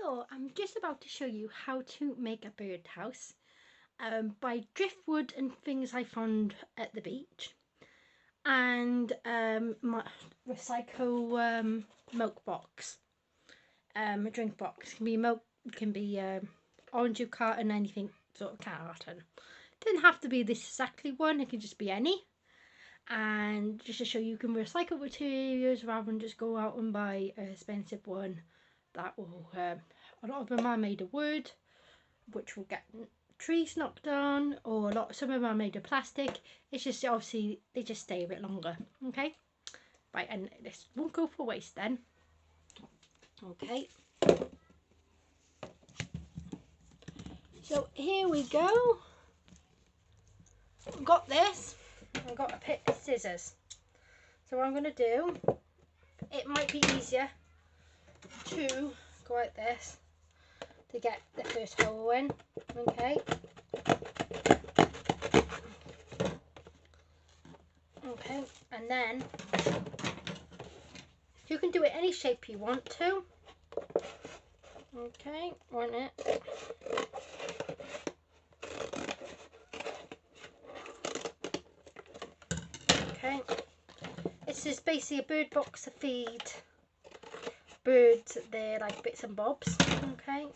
So I'm just about to show you how to make a birdhouse by driftwood and things I found at the beach, and my recycle milk box, a drink box. Can be milk, can be orange juice carton, anything sort of carton. Doesn't have to be this exactly one, it can just be any. And just to show you can recycle materials rather than just go out and buy an expensive one that will a lot of them are made of wood, which will get trees knocked down, or some of them are made of plastic. It's just obviously they just stay a bit longer. Okay, right, and this won't go for waste then. Okay, so here we go. I've got this. I've got a pair of scissors. So what I'm going to do, it might be easier to go like this to get the first hole in. Okay. Okay, and then you can do it any shape you want to. Okay, on it. Okay, this is basically a bird box to feed birds. They're like bits and bobs. Okay,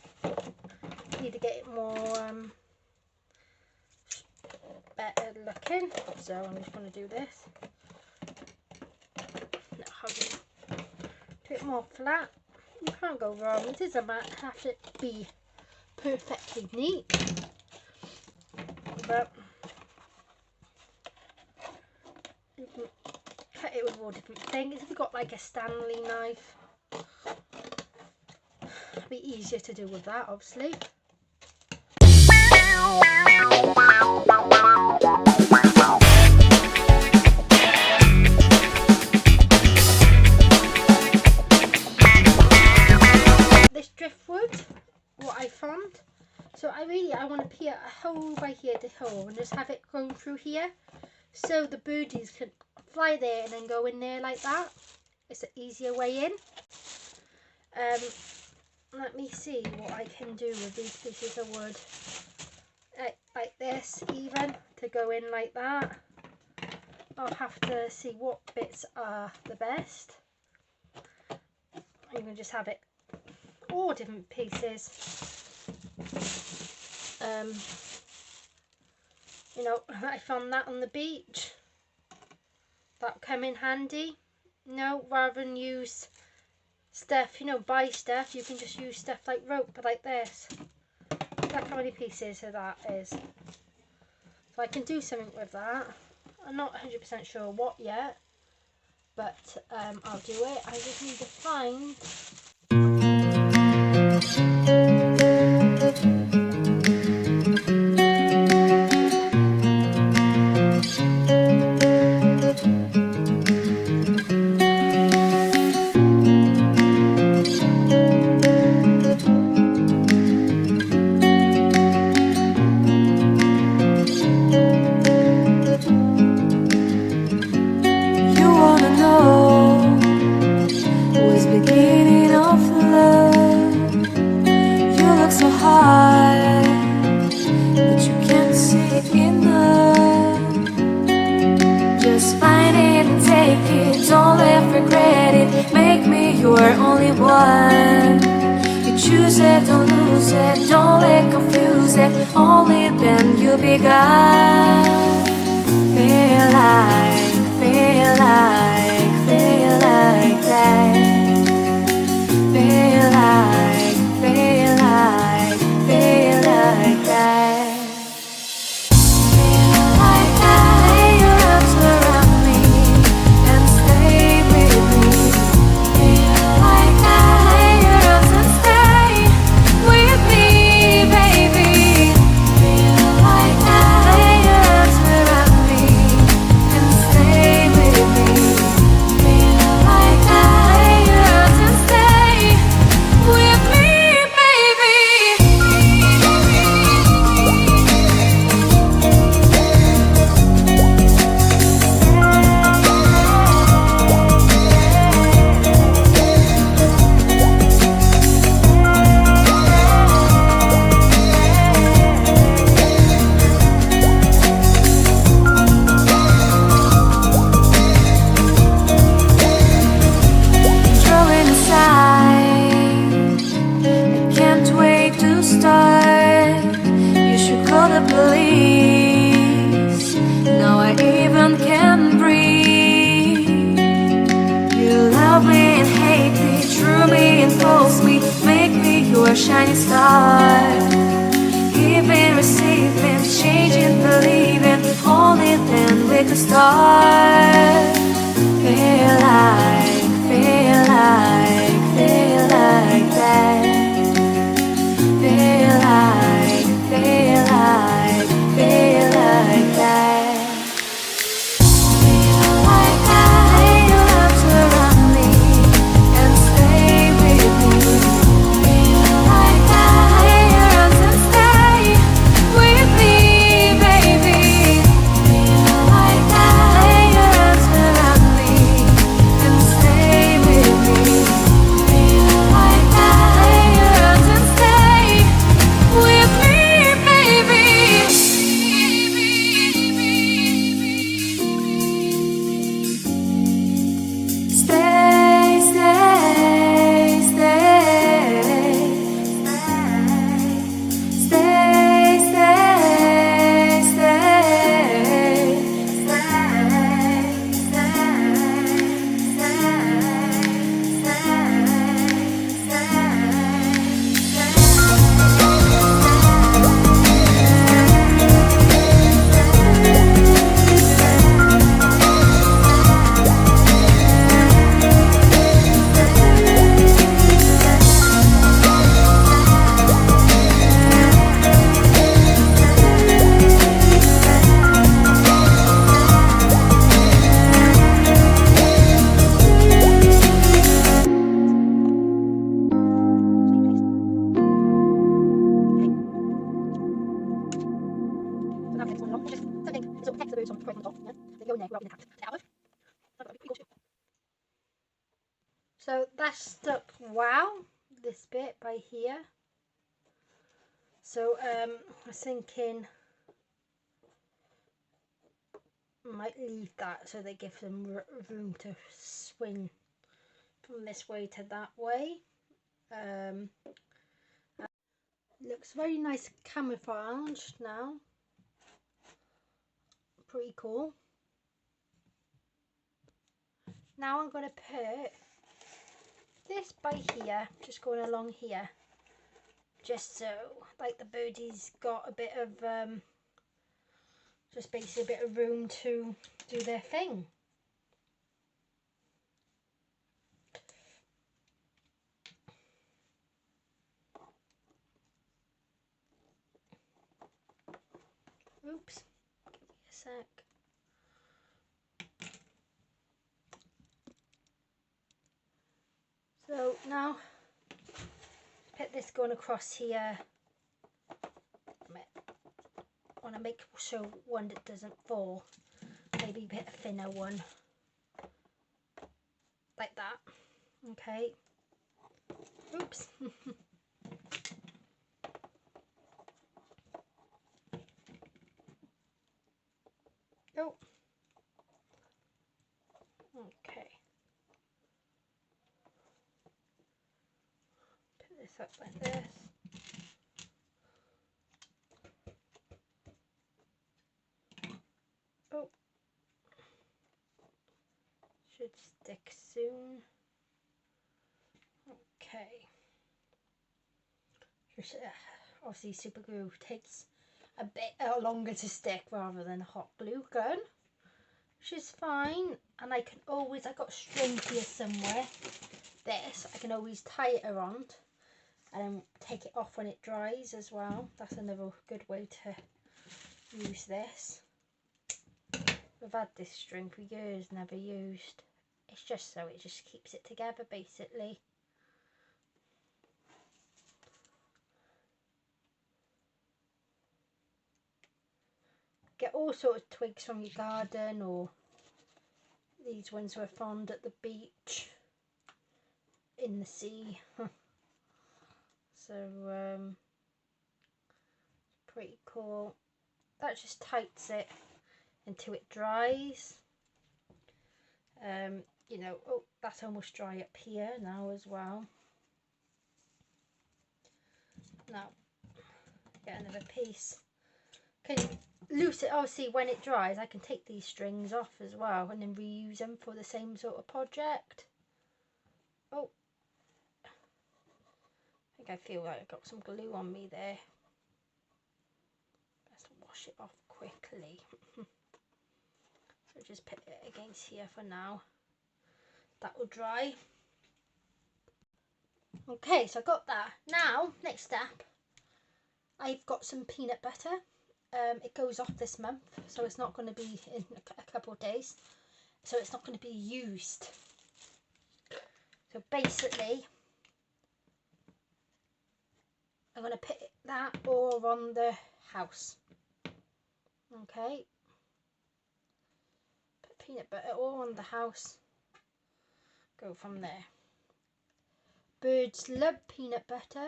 need to get it more better looking, so I'm just going to do this. Do it more flat. You can't go wrong. It doesn't have to be perfectly neat, but you can cut it with all different things. If you've got like a Stanley knife, it'll be easier to do with that, obviously. This driftwood, what I found, so I want to put a hole by here, this hole, and just have it going through here, so the birdies can fly there and then go in there like that. It's an easier way in. Let me see what I can do with these pieces of wood, like this, even to go in like that. I'll have to see what bits are the best. You can just have it all different pieces. You know, I found that on the beach. That'll come in handy. No, rather than use stuff, you know, buy stuff, you can just use stuff like rope, like this. Look how many pieces of that is. So I can do something with that. I'm not 100% sure what yet, but I'll do it. I just need to find you're only one. You choose it, don't lose it, don't let confuse it. Only then you'll be God. Feel like that. Feel like that. Feel like that. shining star. Giving, receiving, changing, believing. Only then we could start. Feel like, feel like, feel like that. Feel like, feel like, feel like that. Feel like that. Lay your arms around me and stay with me. Feel like that. Lay your arms and stay with me, baby. Feel like that. Lay your arms around me and stay with me. Feel like that. Lay your arms and stay with me, baby. Stay, stay, stay, stay, stay, So that's stuck wow, this bit by here. So I was thinking I might leave that so they give them room to swing from this way to that way. Looks very nice camouflage now. Pretty cool. Now I'm going to put this by here, just going along here, just so like the birdie's got a bit of just basically a bit of room to do their thing. Oops, give me a sec. So now put this going across here. I want to make sure one that doesn't fall. Maybe a bit a thinner one, like that. Okay. Oops. Oh. Okay. Put this up like this. Oh. Should stick soon. Okay. Obviously super glue takes a bit longer to stick rather than a hot glue gun, which is fine. And I can always, I got string here somewhere, this, I can always tie it around and then take it off when it dries as well. That's another good way to use this. We've had this string for years, never used. It's just so it just keeps it together basically. Get all sorts of twigs from your garden, or these ones were found at the beach in the sea. So pretty cool. That just tights it until it dries. You know, oh, that's almost dry up here now as well. Now get another piece. Can loose it, obviously when it dries I can take these strings off as well and then reuse them for the same sort of project. Oh, think I feel like I got some glue on me there. Let's wash it off quickly. So just put it against here for now. That will dry. Okay, so I got that. Now, next step, I've got some peanut butter. It goes off this month, so it's not going to be in a couple of days. So it's not going to be used. So basically, I'm going to put that all on the house. Okay. Put peanut butter all on the house. Go from there. Birds love peanut butter,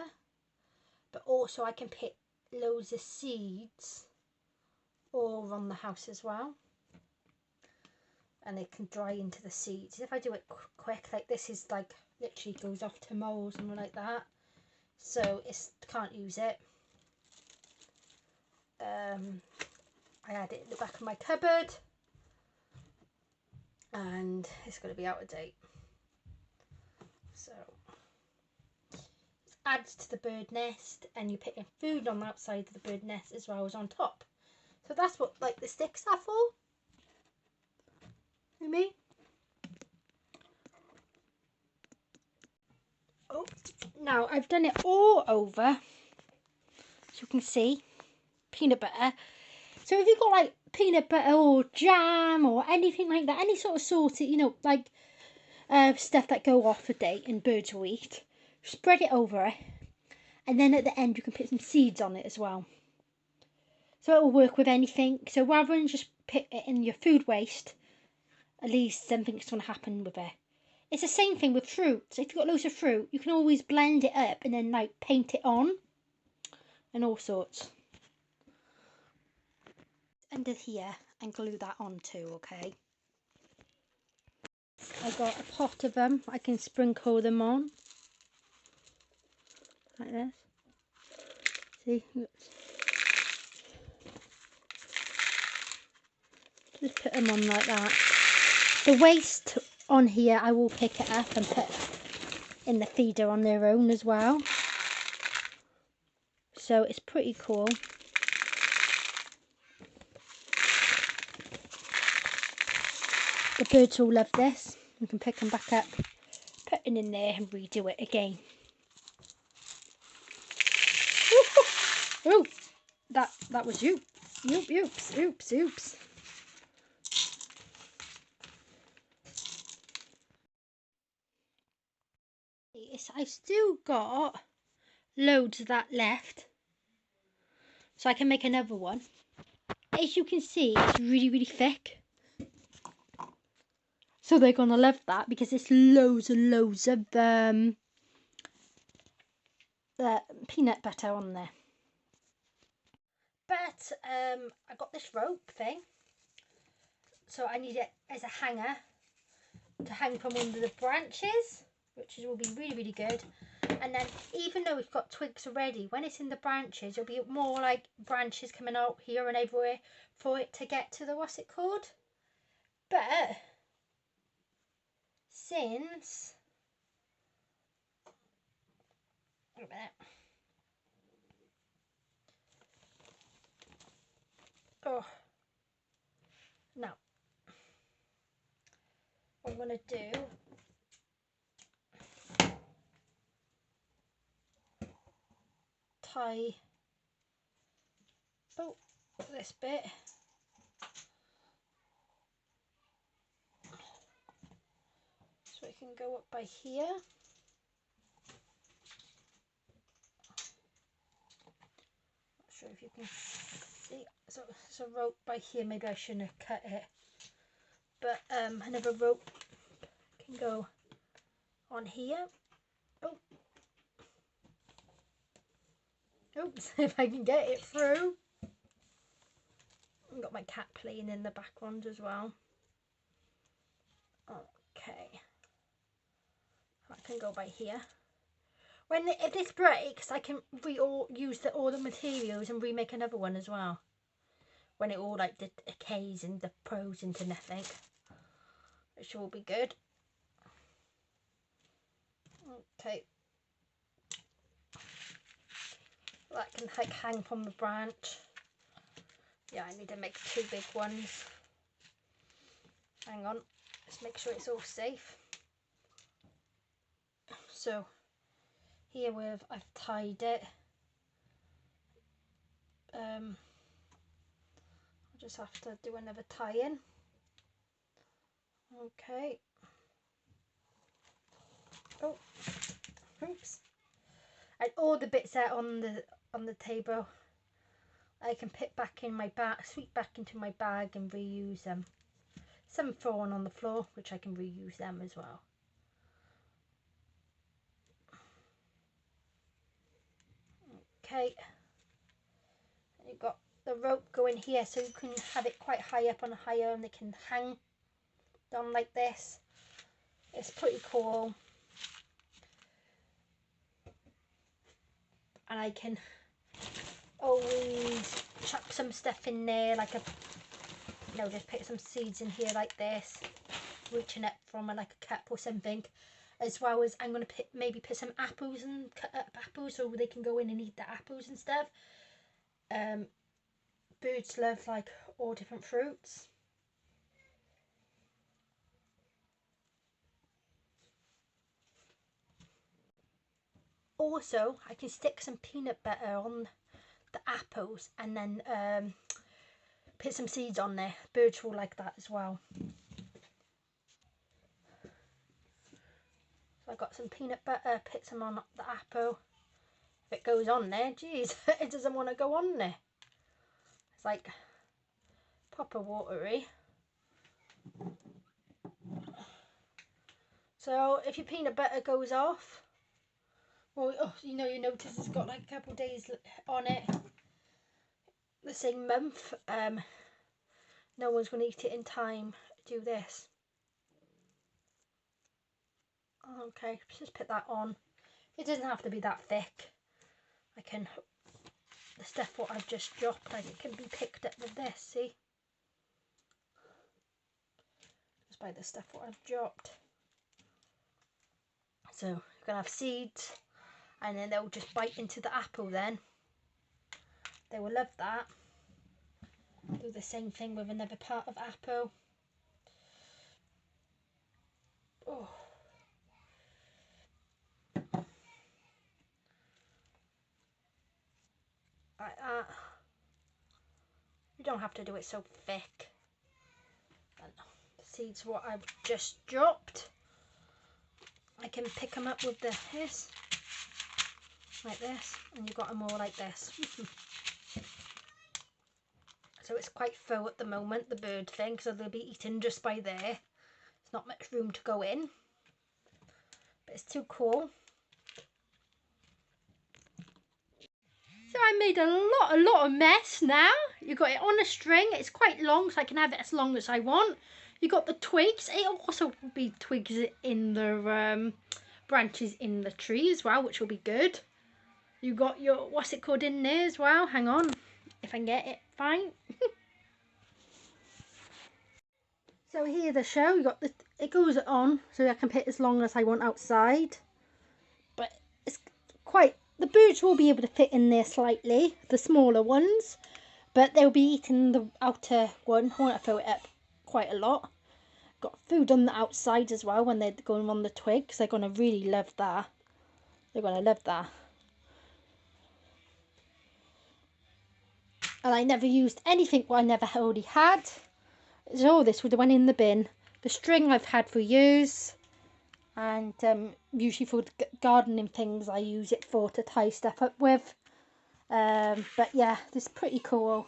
but also I can put loads of seeds all on the house as well. And it can dry into the seeds. If I do it quick, like this is like literally goes off tomorrow or something like that. So it's can't use it. I had it in the back of my cupboard and it's going to be out of date. So it adds to the bird nest, and you put in food on the outside of the bird nest as well as on top. So that's what like the sticks are for. You mean? Oh, now I've done it all over, so you can see peanut butter. So if you've got like peanut butter or jam or anything like that, any sort of salty, you know, like stuff that go off a date and birds will eat, spread it over it, and then at the end you can put some seeds on it as well. So it will work with anything. So rather than just put it in your food waste, at least something's going to happen with it. It's the same thing with fruit. So if you've got loads of fruit, you can always blend it up and then like paint it on and all sorts. Under here and glue that on too, okay? I got a pot of them. I can sprinkle them on like this. See? Just put them on like that. The waste on here, I will pick it up and put in the feeder on their own as well. So it's pretty cool. The birds all love this. You can pick them back up, put it in there and redo it again. Oh, that was you. Oops. I've still got loads of that left, so I can make another one. As you can see, it's really thick. So they're gonna love that because it's loads and loads of peanut butter on there. But I got this rope thing, so I need it as a hanger to hang from under the branches, which will be really good. And then even though we've got twigs already, when it's in the branches, there'll be more like branches coming out here and everywhere for it to get to the what's it called. But since wait a minute. Oh, now what I'm gonna do, tie this bit so it can go up by here. Not sure if you can see. So it's a rope by here. Maybe I shouldn't have cut it, but another rope can go on here. Oh, oops! If I can get it through. I've got my cat playing in the background as well. Okay, that can go by here. If this breaks, I can use all the materials and remake another one as well. When it all like decays and deprows into nothing, which will be good. Okay. that can like hang from the branch. Yeah, I need to make 2 big ones. Hang on, let's make sure it's all safe. So here I've tied it. I'll just have to do another tie-in. Okay. Oh, oops. And all the bits out on the table, I can put back in my bag, sweep back into my bag and reuse them. Some fallen on the floor, which I can reuse them as well. Okay. And you've got the rope going here, so you can have it quite high up on a higher, and it can hang down like this. It's pretty cool. And I can always chuck some stuff in there, like just put some seeds in here like this, reaching up from like a cup or something. As well as I'm going to maybe put some apples and cut up apples so they can go in and eat the apples and stuff. Birds love like all different fruits. Also, I can stick some peanut butter on the apples and then put some seeds on there. Birds will like that as well. So I got some peanut butter, put some on the apple. If it goes on there, geez, it doesn't want to go on there. It's like proper watery. So if your peanut butter goes off, well, you notice it's got like a couple of days on it, the same month, no one's going to eat it in time. Do this. Okay, just put that on. It doesn't have to be that thick. The stuff what I've just dropped, like it can be picked up with this, see? Just by the stuff what I've dropped. So you're going to have seeds, and then they'll just bite into the apple then. They will love that. Do the same thing with another part of apple. Oh. Like that. You don't have to do it so thick. And the seeds what I've just dropped, I can pick them up with this, like this, and you've got them all like this. So it's quite full at the moment, the bird thing, so they'll be eaten just by there. There's not much room to go in, but it's too cool. So I made a lot of mess now. You got it on a string. It's quite long, so I can have it as long as I want. You got the twigs. It'll also be twigs in the branches in the tree as well, which will be good. You got your, what's it called in there as well? Hang on, if I can get it fine. So here the show, you got it goes on, so I can put as long as I want outside. But it's quite, the birds will be able to fit in there slightly, the smaller ones, but they'll be eating the outer one. I want to fill it up quite a lot. Got food on the outside as well when they're going on the twigs. They're going to really love that. They're going to love that. And I never used anything what I never already had. So this would have went in the bin. The string I've had for years. And usually for gardening things I use it for to tie stuff up with. But yeah, this is pretty cool.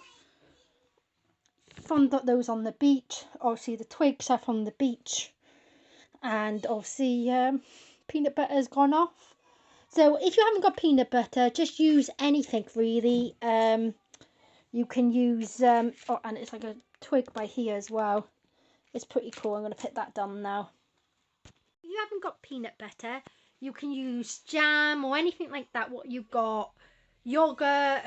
Found those on the beach. Obviously the twigs are from the beach. And obviously peanut butter has gone off. So if you haven't got peanut butter, just use anything really. You can use, and it's like a twig by here as well. It's pretty cool. I'm going to put that down now. If you haven't got peanut butter, you can use jam or anything like that. What you've got, yogurt,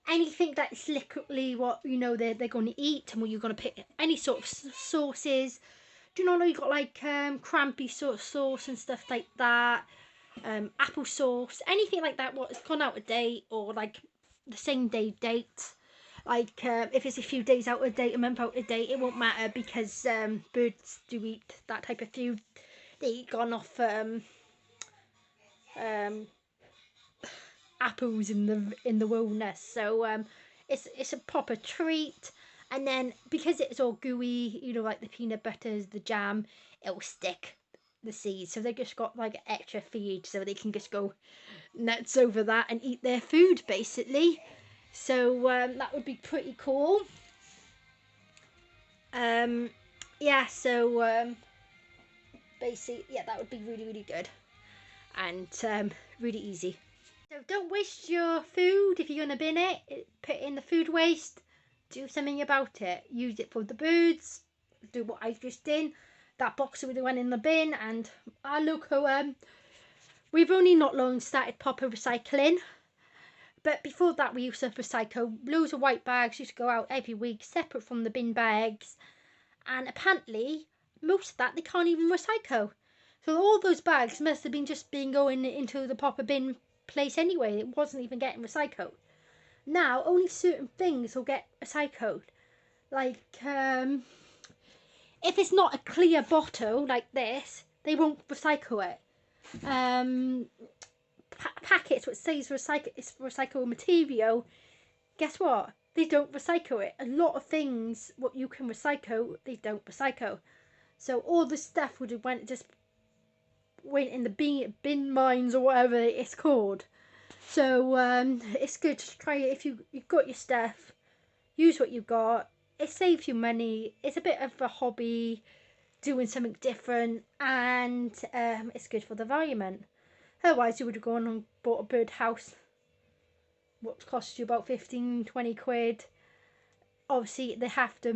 anything that's liquidly what they're going to eat, and what you're going to put any sort of sauces. Do you know you got like crampy sort of sauce and stuff like that? applesauce, anything like that what has gone out of date, or like the same day date. Like if it's a few days out of date, a month out of date, it won't matter, because birds do eat that type of food. They eat gone off um, apples in the wilderness. So it's a proper treat. And then because it's all gooey, you know, like the peanut butters, the jam, it will stick the seeds. So they just got like extra feed, so they can just go nuts over that and eat their food basically. So that would be pretty cool. Yeah. So basically, yeah, that would be really really good and really easy. So don't waste your food. If you're going to bin it, put it in the food waste. Do something about it. Use it for the birds. Do what I just did. That box would have went in the bin. And look how we've only not long started proper recycling. But before that, we used to recycle loads of white bags. Used to go out every week, separate from the bin bags. And apparently, most of that they can't even recycle. So all those bags must have been just been going into the proper bin place anyway. It wasn't even getting recycled. Now only certain things will get recycled. Like if it's not a clear bottle like this, they won't recycle it. Packets which says it's recyclable material, guess what? They don't recycle it. A lot of things what you can recycle, they don't recycle. So all the stuff would have went in the bin mines or whatever it's called. So it's good to try it. If you've got your stuff, use what you got. It saves you money. It's a bit of a hobby, doing something different, and it's good for the environment. Otherwise you would have gone and bought a birdhouse, what cost you about 15-20 quid. Obviously they have to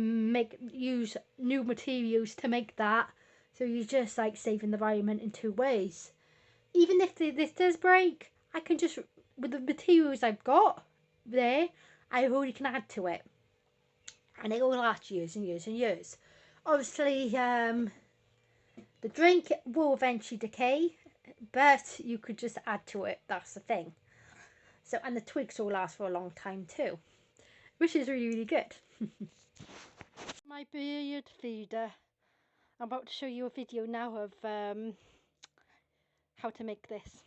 use new materials to make that, so you're just like saving the environment in two ways. Even if this does break, I can just, with the materials I've got there, I already can add to it, and it will last years and years and years. Obviously the drink will eventually decay, but you could just add to it. That's the thing. So, and the twigs will last for a long time too, which is really really good. My bird feeder. I'm about to show you a video now of how to make this.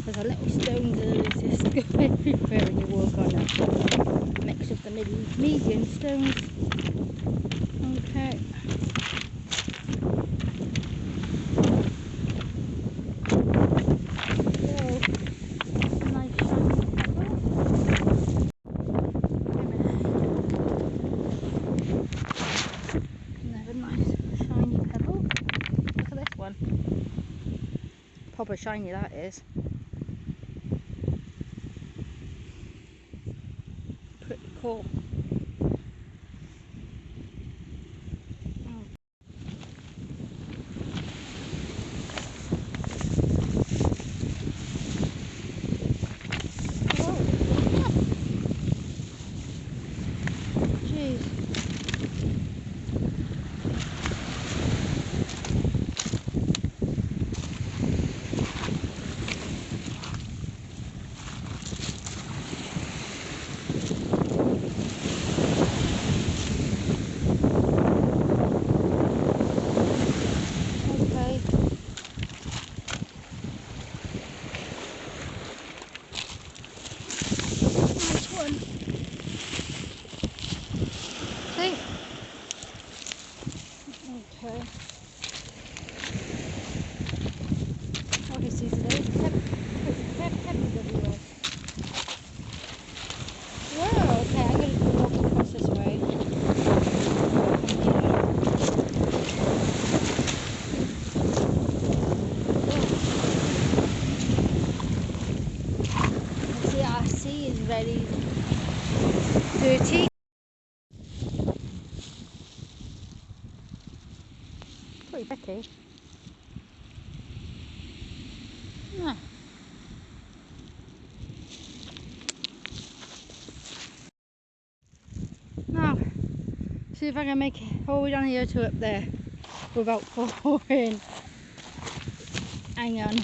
There's a little stones that just go everywhere when you walk on it. Mix of the medium stones. Okay. So, nice shiny pebble. Another nice shiny pebble. Look at this one. Proper shiny that is. Pretty cool. see is very dirty. Pretty pretty. Yeah. Now, see if I can make it all the way down here to up there without falling. Hang on.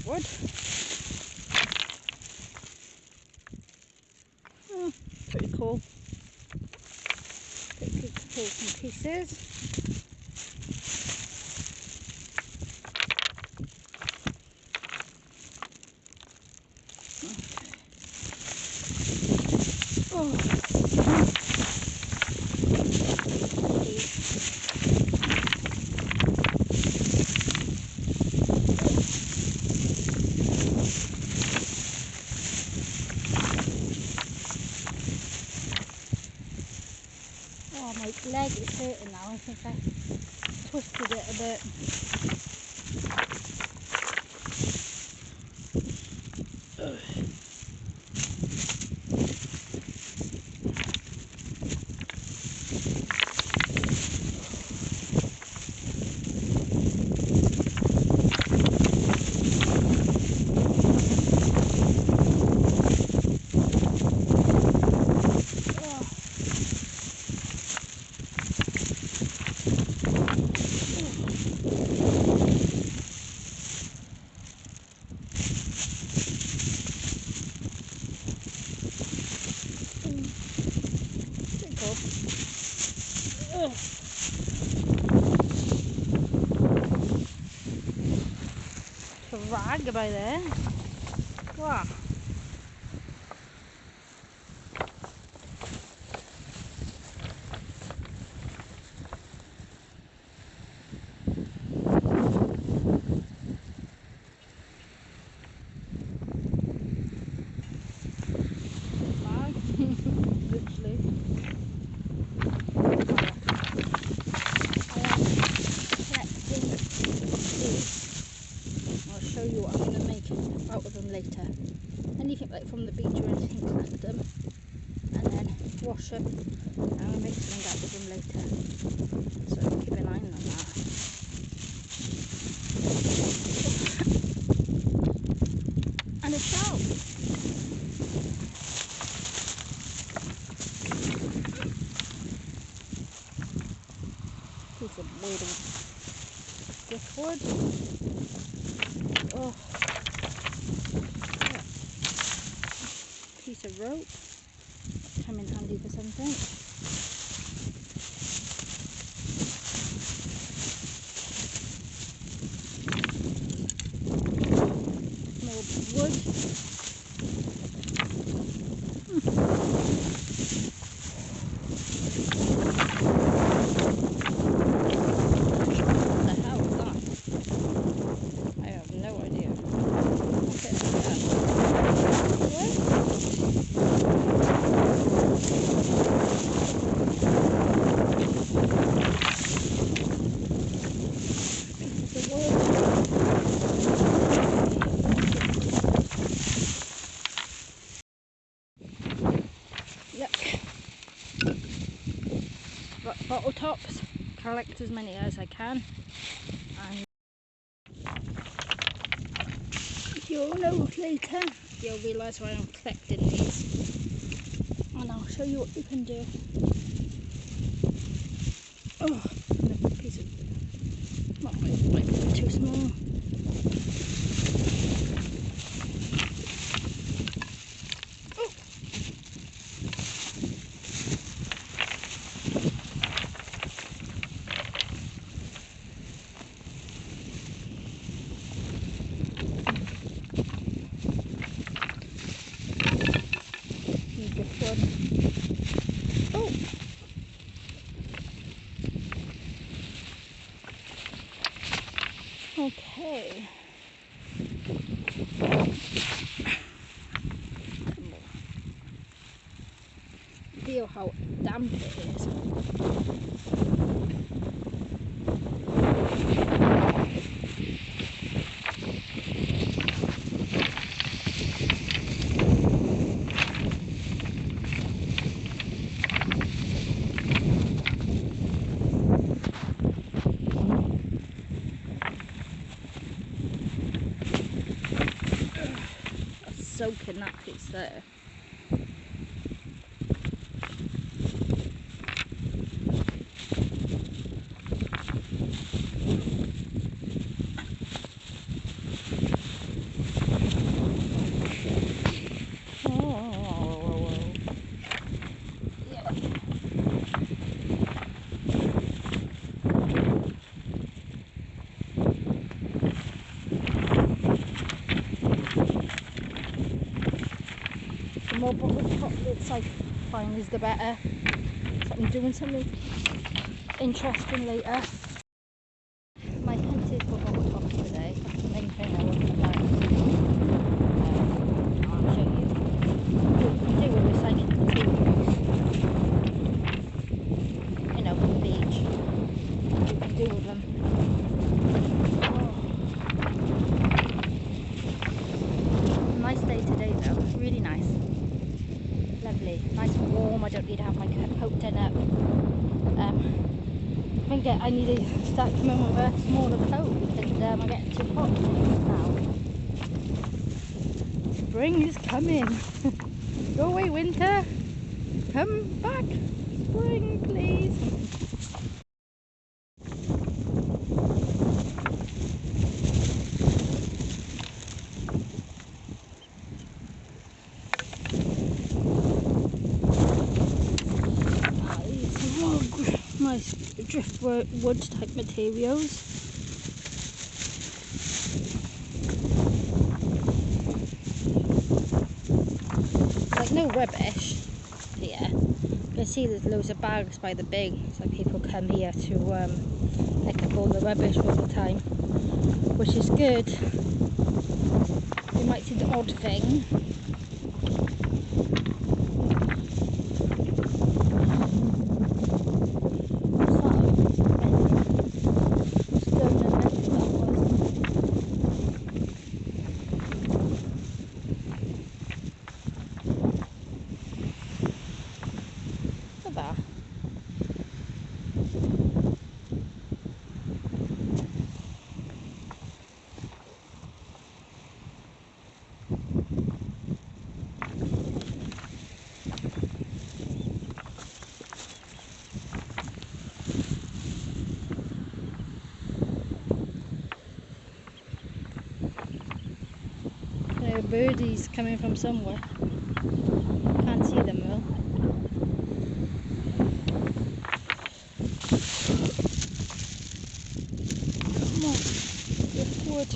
Wood. Pretty cool. Pretty good to pull some pieces. Oh, my leg is hurting now. I think I twisted it a bit. Rag by there. Wow. Literally. I'll show you what I'm going to make out of them later. Anything like from the beach or anything, collect them and then wash them and I'll make something out of them later. So keep an eye on that. And a shell. Piece of waiting driftwood. Oh, yeah. Piece of rope. Come in handy for something. More wood. What the hell is that? I have no idea. Okay. collect as many as I can. And you'll know later, you'll realise why I'm collecting these. And I'll show you what you can do. Oh, another piece of... Well, it might be too small. Oh! Okay. Feel how damp it is. Soaking that piece there. Oh, yeah. The more bottle chocolates I find is the better. So I'm doing something interesting later. My hunt is for bottle tops today. That's the main thing I want to know. I'll show you what you can do with recycling materials. You know, from the beach. What you can do with them. Oh. Nice day today though, really nice. Lovely, nice and warm. I don't need to have my coat done up. I need to start coming with a smaller coat because I'm getting too hot now. Spring is coming. Go away, winter. Come back. Spring, please. Nice driftwood type materials. Like no rubbish here. You can see there's loads of bags by the bin, so people come here to pick up all the rubbish all the time, which is good. You might see the odd thing. There are birdies coming from somewhere. Can't see them well. Come on, driftwood.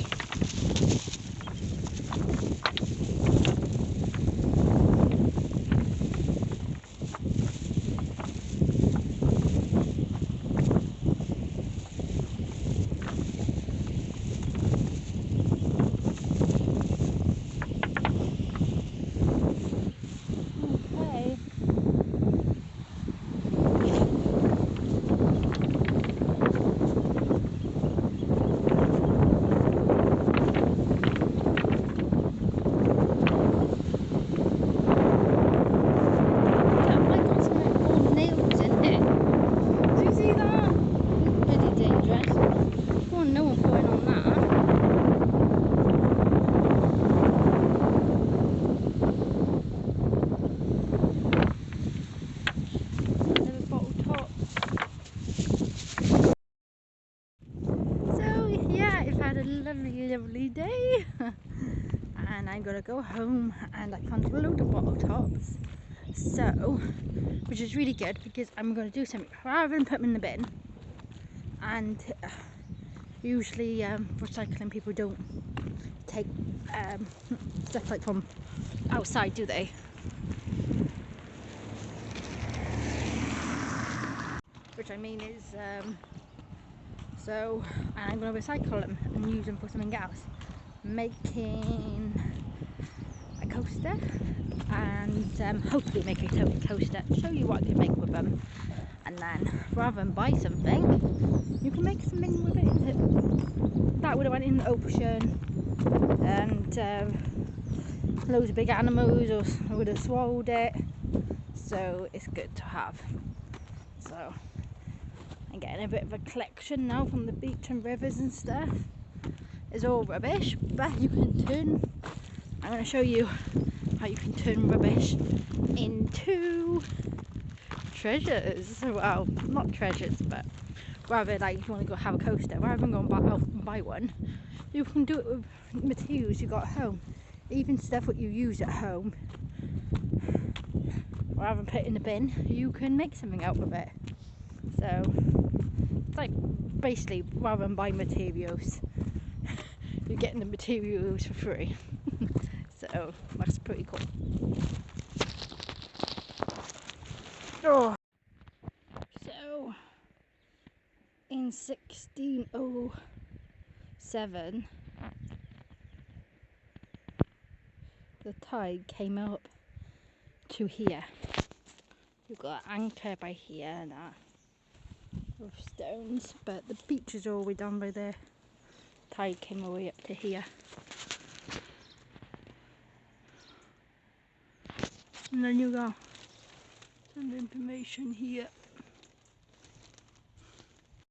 Okay. I'm gonna go home and I found a load of bottle tops. So, which is really good because I'm gonna do something rather than put them in the bin. And usually recycling people don't take stuff like from outside, do they? Which I mean is so I'm going to recycle them and use them for something else, making a coaster and hopefully make a coaster, show you what I can make with them, and then rather than buy something you can make something with it. That would have went in the ocean and loads of big animals or would have swallowed it, so it's good to have. So I'm getting a bit of a collection now from the beach and rivers and stuff. It's all rubbish, but you can turn, I'm going to show you how you can turn rubbish into treasures. Well, not treasures, but rather like if you want to go have a coaster, rather than going out and buy one, you can do it with materials you got at home. Even stuff that you use at home, rather than put it in the bin, you can make something out of it. So it's like basically rather than buying materials, you're getting the materials for free. So that's pretty cool. Oh. So in 1607 the tide came up to here. You've got an anchor by here and that with stones, but the beach is all the way down by there. Tide came all the way up to here. And then you got some information here.